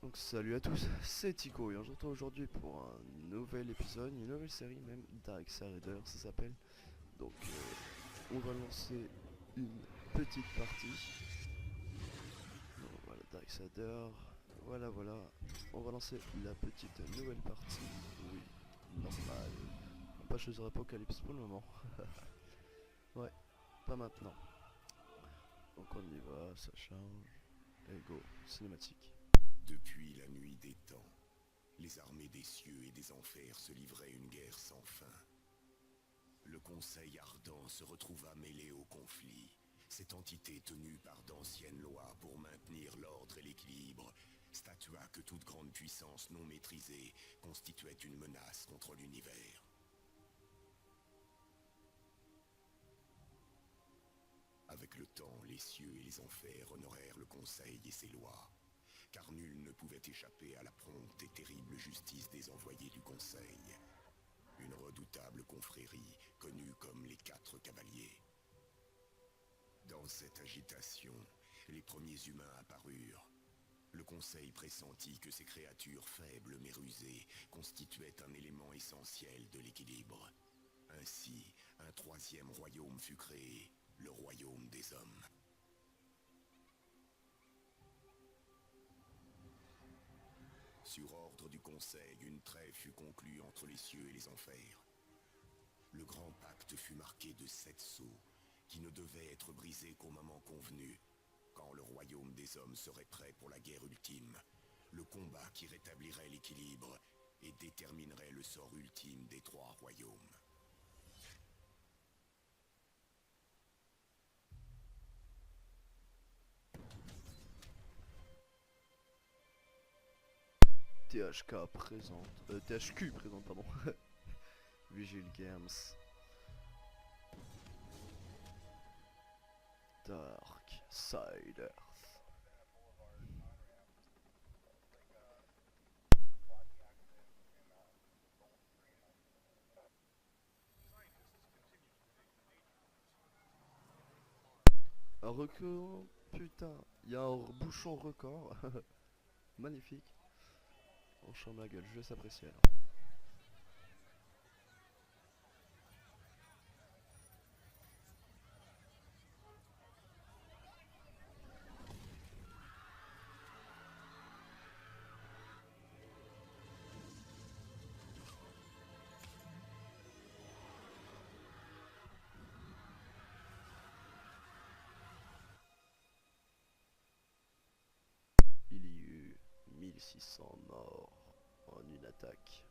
Donc salut à tous, c'est Tico et on se retrouve aujourd'hui pour un nouvel épisode, une nouvelle série même, Darksiders ça s'appelle. Donc on va lancer une petite partie. Donc voilà Darksiders, voilà, on va lancer la petite nouvelle partie. Oui, normal, pas choisir Apocalypse pour le moment. Ouais, pas maintenant. Donc on y va, ça charge, et go, cinématique. Depuis la nuit des temps, les armées des cieux et des enfers se livraient une guerre sans fin. Le Conseil ardent se retrouva mêlé au conflit. Cette entité tenue par d'anciennes lois pour maintenir l'ordre et l'équilibre statua que toute grande puissance non maîtrisée constituait une menace contre l'univers. Avec le temps, les cieux et les enfers honorèrent le Conseil et ses lois, car nul ne pouvait échapper à la prompte et terrible justice des envoyés du Conseil. Une redoutable confrérie, connue comme les Quatre Cavaliers. Dans cette agitation, les premiers humains apparurent. Le Conseil pressentit que ces créatures faibles mais rusées constituaient un élément essentiel de l'équilibre. Ainsi, un troisième royaume fut créé, le royaume des hommes. Sur ordre du Conseil, une trêve fut conclue entre les cieux et les enfers. Le grand pacte fut marqué de 7 sceaux, qui ne devaient être brisés qu'au moment convenu, quand le royaume des hommes serait prêt pour la guerre ultime, le combat qui rétablirait l'équilibre et déterminerait le sort ultime des 3 royaumes. THK présente, THQ présente, pardon. Vigil Games. Darksiders. Un record, putain, il y a un bouchon record. Magnifique. On chante ma gueule, je laisse apprécier alors. Il y eut 1600 morts en une attaque.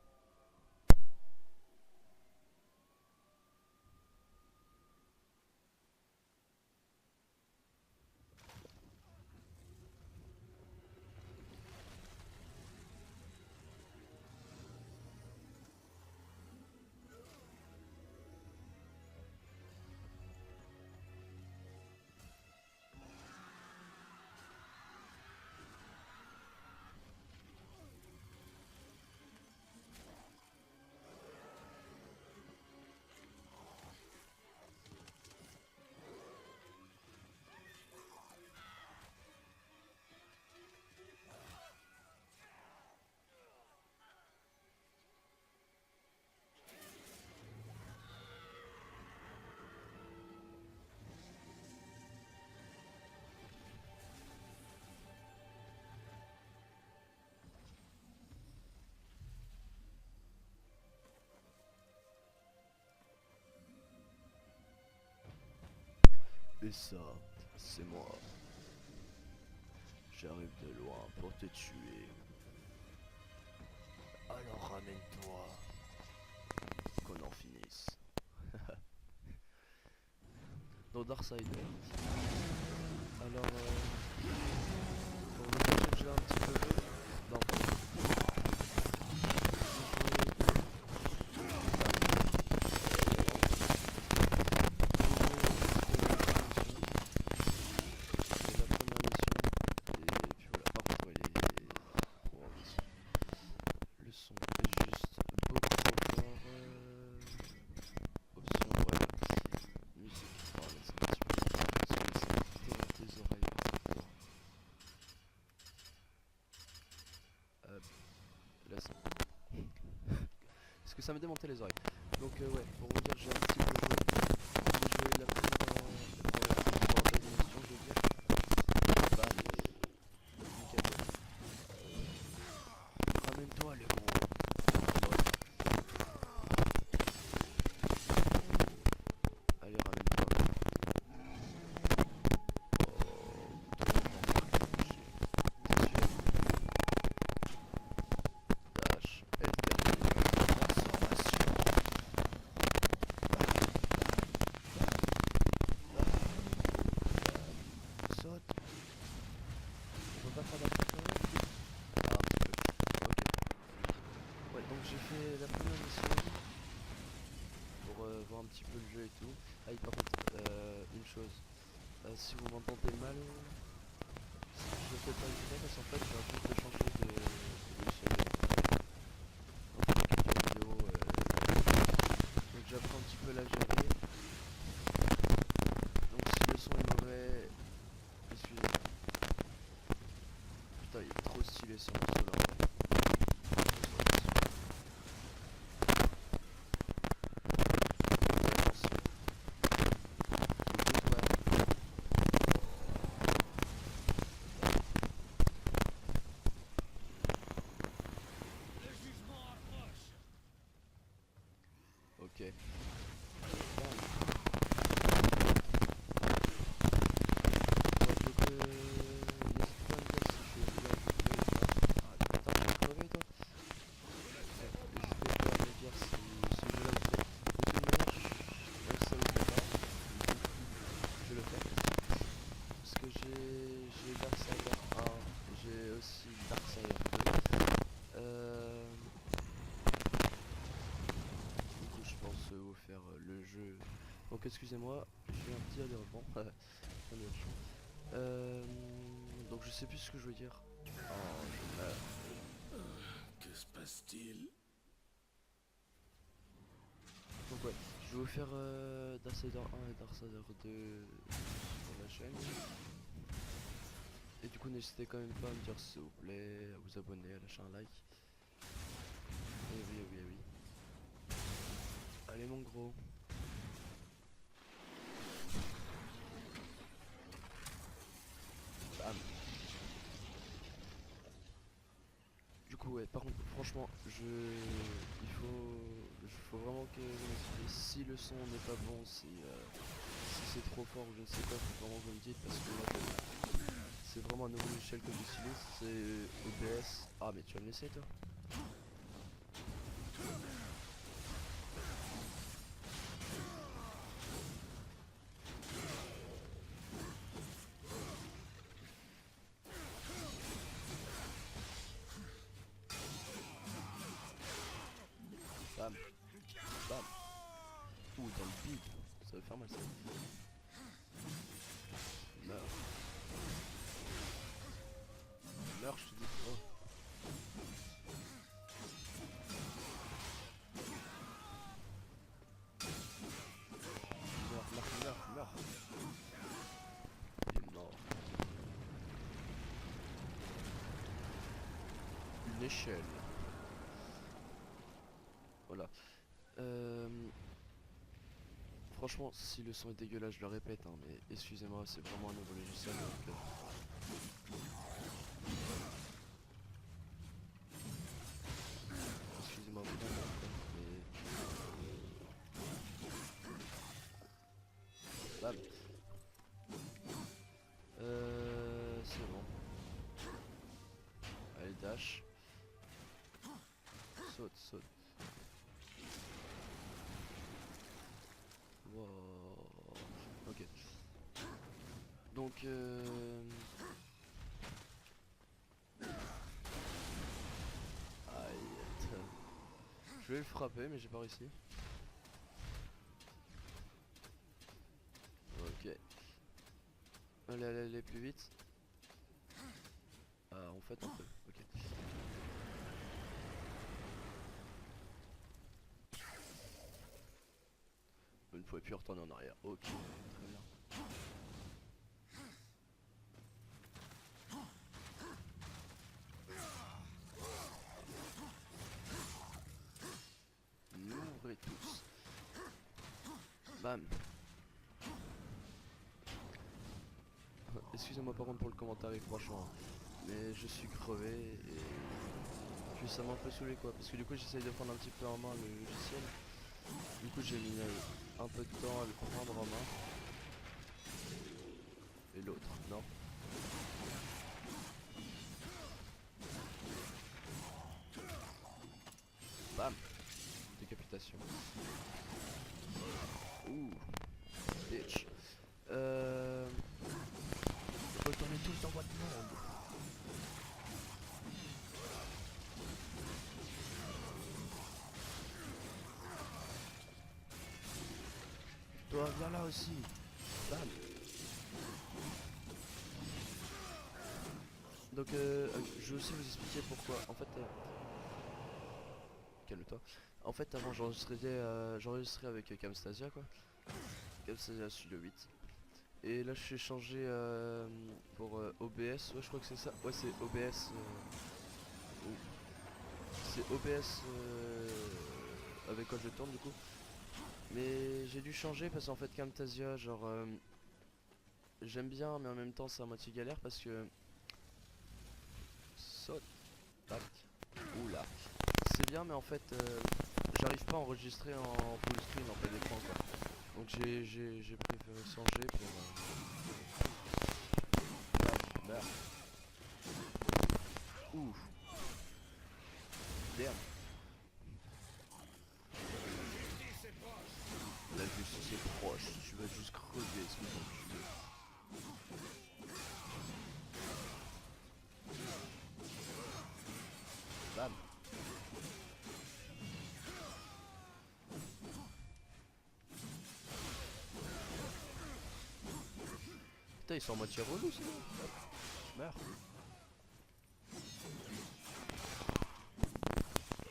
Et ça, c'est moi. J'arrive de loin pour te tuer. Alors ramène-toi, qu'on en finisse. Dans Darksiders. Alors, on va changer un petit peu. Non, le son est juste beaucoup trop fort. Option, ouais, c'est musique. Oh là, c'est un petit peu. Parce que ça me tes oreilles. que ça me démontait les oreilles. Donc ouais, pour vous dire, j'ai un petit peu joué. J'ai joué la première deuxième mission, je veux dire. Bam. Nickel. Ramène-toi le gros. Allez, ramène-toi. Dash, saute. On peut pas faire d'attraction. Ah, un petit peu. Ok. Ouais, donc j'ai fait la première mission pour voir un petit peu le jeu et tout. Ah, et par contre, une chose. Si vous m'entendez mal, je fais pas exprès parce qu'en fait, je viens juste de changer de logiciel. En fait, l'écriture vidéo, donc j'apprends un petit peu la gérer. Donc si le son est mauvais, excusez-moi. Putain, il est trop stylé ce morceau là. Ok. J'ai Darksider 1, j'ai aussi Darksider 2. Du coup, je pense vous faire le jeu. Donc, excusez-moi, j'ai un petit allemand. Donc, je sais plus ce que je veux dire. Oh, je meurs. Que se passe-t-il? Donc, ouais, je vais vous faire Darksider 1 et Darksider 2 sur la chaîne. Et du coup, n'hésitez quand même pas à me dire s'il vous plaît, à vous abonner, à lâcher un like. Et oui, oui, oui. Allez, mon gros. Bam. Du coup, ouais, par contre, franchement, il faut vraiment que si le son n'est pas bon, si c'est trop fort ou je ne sais quoi, faut vraiment que vous me dites parce que moi, c'est vraiment un nouveau logiciel que j'utilise, c'est OBS. Ah, mais tu vas me laisser toi? Bam, bam. Ouh, dans le bide, ça va faire mal ça. Meurs. Meurs, je te dis. Oh. Meurs, meurs, meurs, meurs. Il est mort. Une échelle. Voilà. Franchement, si le son est dégueulasse, je le répète, hein, mais excusez-moi, c'est vraiment un nouveau logiciel. Donc, excusez-moi vraiment, mais... Bam. C'est bon. Allez, dash. Saute, saute. Wow. Ok. Donc, aïe. Je vais le frapper, mais j'ai pas réussi. Ok. Allez, allez, allez, plus vite. Ah, en fait, on peut. Ok. Vous ne pouvez plus retourner en arrière. Ok, très bien. Bam. Excusez-moi par contre pour le commentaire franchement. Mais je suis crevé et puis ça m'a un peu saoulé quoi. Parce que du coup j'essaye de prendre un petit peu en main le logiciel. Du coup j'ai mis un peu de temps à le prendre en main. Et l'autre, non. Bam. Décapitation. Ouh. Bitch. Retournez tous dans votre monde. Toi, viens là aussi. Bam. Donc, je vais aussi vous expliquer pourquoi. En fait, calme-toi. En fait, avant, j'enregistrais avec Camstasia, quoi. Camstasia Studio 8. Et là, je suis changé pour OBS. Ouais, je crois que c'est ça. Ouais, c'est OBS. C'est OBS avec quoi je tourne, du coup. Mais j'ai dû changer parce qu'en fait, Camtasia, genre, j'aime bien, mais en même temps, c'est à moitié galère parce que. Saute. Tac. Oula. C'est bien, mais en fait, j'arrive pas à enregistrer en full screen en plein écran quoi. Donc j'ai préféré changer pour. Merde. Ouf. Merde. La justice est proche. Tu vas juste crever, ce que tu Bam. Putain, ils sont en moitié relous, sinon. Meurs.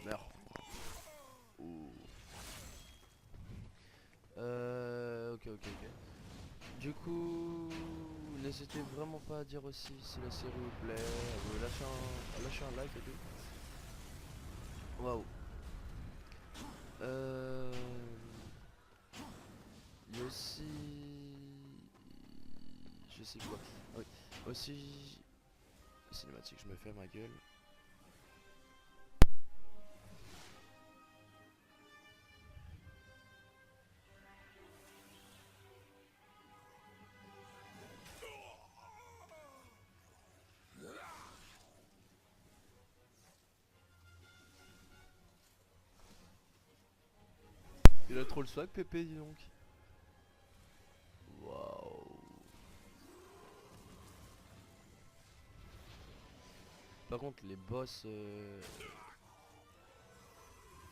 Meurs. Ouh. Ok. Du coup, n'hésitez vraiment pas à dire aussi si la série vous plaît, à lâcher un like et tout. Waouh. Il y a aussi... Je sais quoi. Ah oui. Aussi... Cinématique, je me fais ma gueule. Il a trop le swag, Pépé, dis donc. Waouh. Par contre, les boss,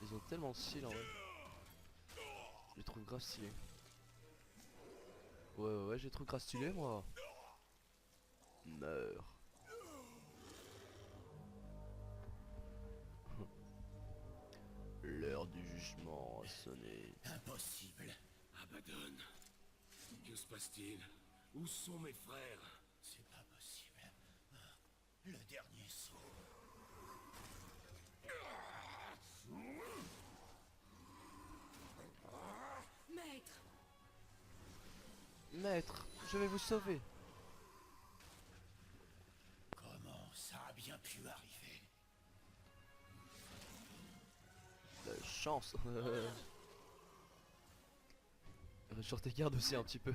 ils ont tellement de style en vrai. Je les trouve grave stylés. Ouais, j'ai trouvé grave stylé moi. Meurs. L'heure du jugement a sonné. Impossible. Abaddon. Que se passe-t-il? Où sont mes frères? C'est pas possible. Le dernier saut. Maître, Maître, je vais vous sauver. Comment ça a bien pu arriver? La chance. Sur tes gardes aussi un petit peu.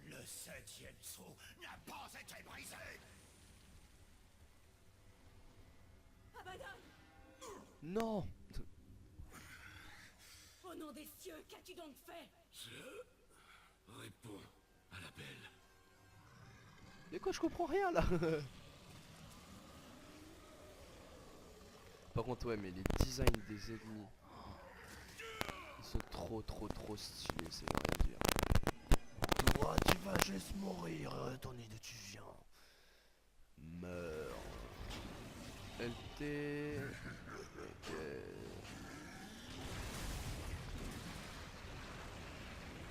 Le 7e saut n'a pas été brisé. Abaddon, Non. au nom des cieux, qu'as-tu donc fait? Je réponds à l'appel. Mais quoi, je comprends rien là. Par contre, ouais, mais les designs des ennemis, ils sont trop stylés, c'est rien à dire. Toi, tu vas juste mourir, retournez d'où tu viens. Meurs. LT. Ok.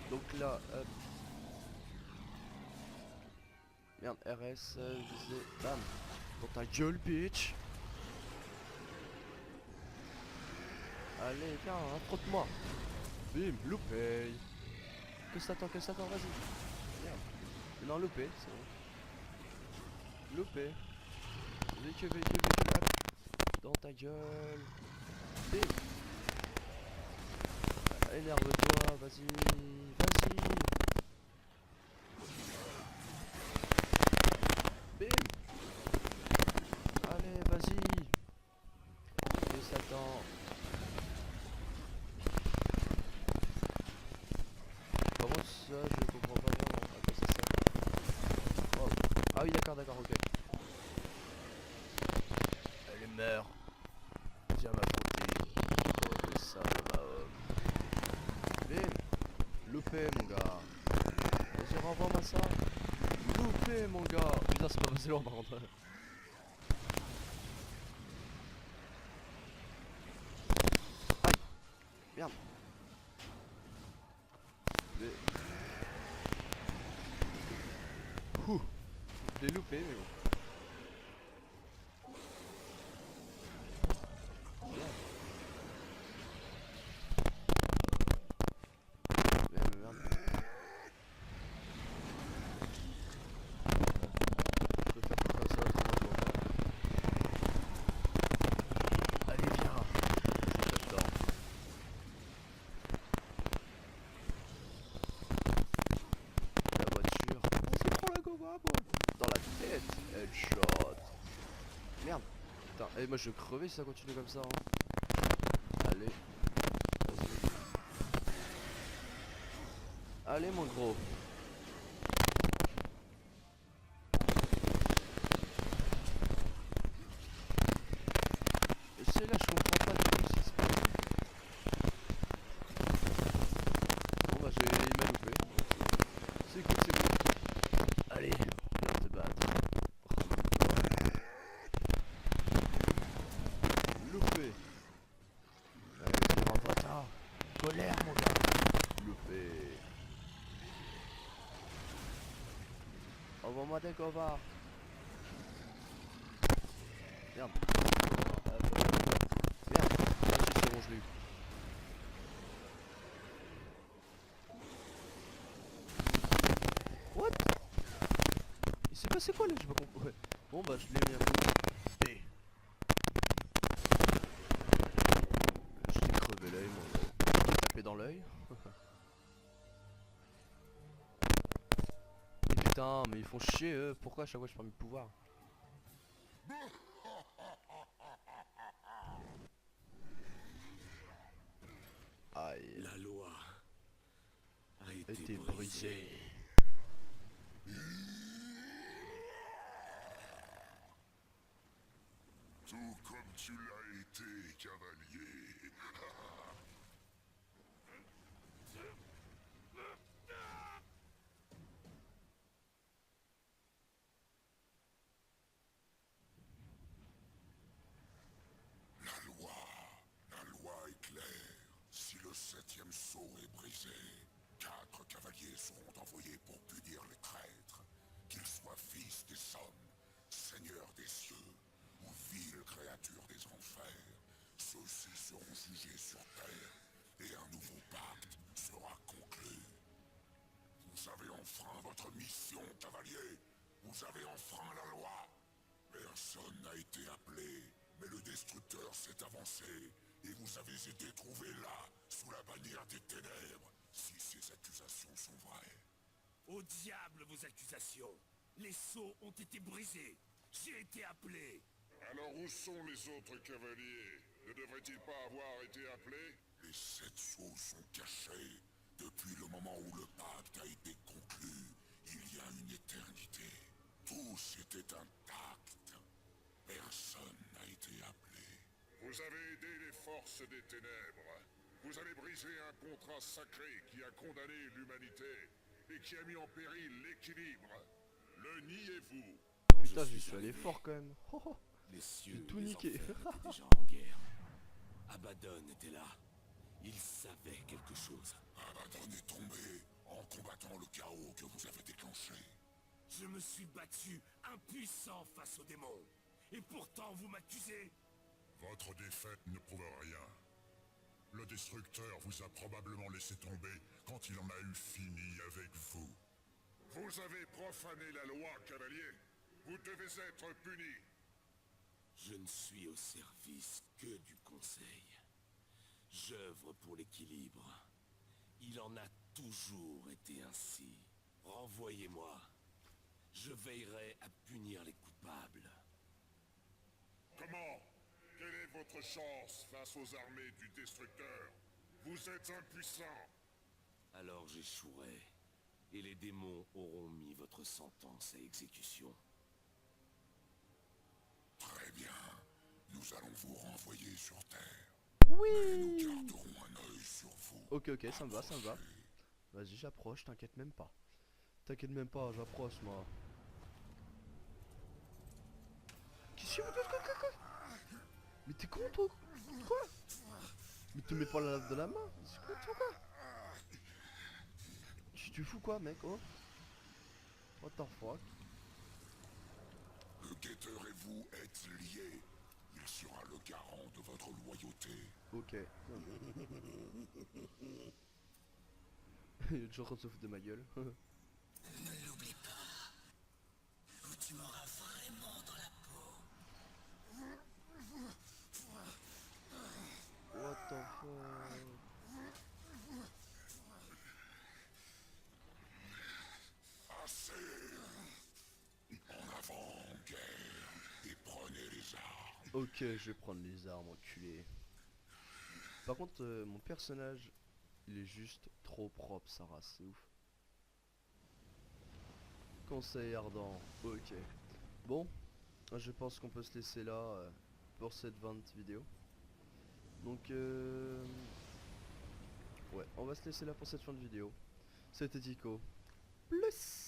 Donc là, hop. Merde, RS, visé, bam. Dans ta gueule, bitch. Allez, viens, affronte-moi. Bim, loupé. Que ça t'attend, vas-y. Merde. Non, loupé, c'est bon. Loupé. Véhicule, hop. Dans ta gueule. Bim. Énerve-toi, vas-y. Bim. Allez, vas-y. Que ça t'attend. Comment ça, je comprends pas vraiment à quoi ça sert. Oh. Ah oui, d'accord, ok. Elle meurt. Viens m'affronter. Oh, le sable Mahom. Bim. Loupé, mon gars. Vas-y, renvoie-moi ça. Loupé, mon gars. Putain, c'est pas passé loin par contre. Aïe. Merde. Ouh. Je l'ai loupé, mais bon. Dans la tête, headshot. Merde. Putain, et moi je vais crever si ça continue comme ça. Hein. Allez. Vas-y. Allez mon gros. Et c'est là je comprends pas du tout ce qui se passe. Bon bah il m'a loupé. C'est cool. Allez, viens te battre. Loupé. Allez, rentre-toi. Colère mon gars. Loupé. Envoie-moi des covards. Merde. Merde. C'est bon, je l'ai eu. What? Il s'est passé quoi là? J'ai pas compris. Ouais. Bon bah je l'ai mis un coup. Et... je t'ai crevé l'œil moi. Je t'ai tapé dans l'œil. Et putain, mais ils font chier eux. Pourquoi à chaque fois je perds mes pouvoirs? Aïe. La loi a été Été brisée. Tout comme tu l'as été, cavalier. La loi est claire. Si le 7e sceau est brisé, 4 cavaliers seront envoyés pour punir les traîtres, qu'ils soient fils des hommes, seigneurs des cieux, ou viles créatures des enfers. Ceux-ci seront jugés sur terre, et un nouveau pacte sera conclu. Vous avez enfreint votre mission, cavalier. Vous avez enfreint la loi. Personne n'a été appelé, mais le destructeur s'est avancé, et vous avez été trouvé là, sous la bannière des ténèbres, si ces accusations sont vraies. Au diable vos accusations. Les sceaux ont été brisés. J'ai été appelé. Alors où sont les autres cavaliers? Ne devraient-ils pas avoir été appelés? Les 7 sceaux sont cachés. Depuis le moment où le pacte a été conclu, il y a une éternité. Tous étaient intacts. Personne n'a été appelé. Vous avez aidé les forces des ténèbres. Vous avez brisé un contrat sacré qui a condamné l'humanité et qui a mis en péril l'équilibre. Le niez-vous? Putain, j'y suis allé fort quand même. Oh, oh. Les cieux J'ai tout et les niqué. enfers étaient déjà en guerre. Abaddon était là. Il savait quelque chose. Abaddon est tombé en combattant le chaos que vous avez déclenché. Je me suis battu impuissant face aux démons. Et pourtant vous m'accusez. Votre défaite ne prouve rien. Le destructeur vous a probablement laissé tomber quand il en a eu fini avec vous. Vous avez profané la loi, cavalier. Vous devez être puni. Je ne suis au service que du Conseil. J'œuvre pour l'équilibre. Il en a toujours été ainsi. Renvoyez-moi. Je veillerai à punir les coupables. Comment? Quelle est votre chance face aux armées du destructeur? Vous êtes impuissant. Alors j'échouerai. Et les démons auront mis votre sentence à exécution. Très bien. Nous allons vous renvoyer sur Terre. Oui. Nous garderons un œil sur vous. Ok, ok, ça me va, ça me va. Vas-y, j'approche, t'inquiète même pas. T'inquiète même pas, j'approche moi. Qu'est-ce que quoi? Mais t'es con toi? Quoi? Mais te mets pas la lave de la main? C'est quoi toi? Tu fous quoi mec? Oh? What the fuck? Le guetteur et vous êtes liés. Il sera le garant de votre loyauté. Ok. Il est toujours en train de se foutre de ma gueule. Ne l'oublie pas. Ou tu m'auras vraiment dans la peau. What the fuck? Assez. En avant, guerre. Et prenez les armes. Ok, je vais prendre les armes, enculé. Par contre, mon personnage, il est juste trop propre, sa race, c'est ouf. Conseil ardent, ok. Bon, je pense qu'on peut se laisser là pour cette 20 vidéo. Donc, ouais, on va se laisser là pour cette fin de vidéo. C'était Tico. Plus.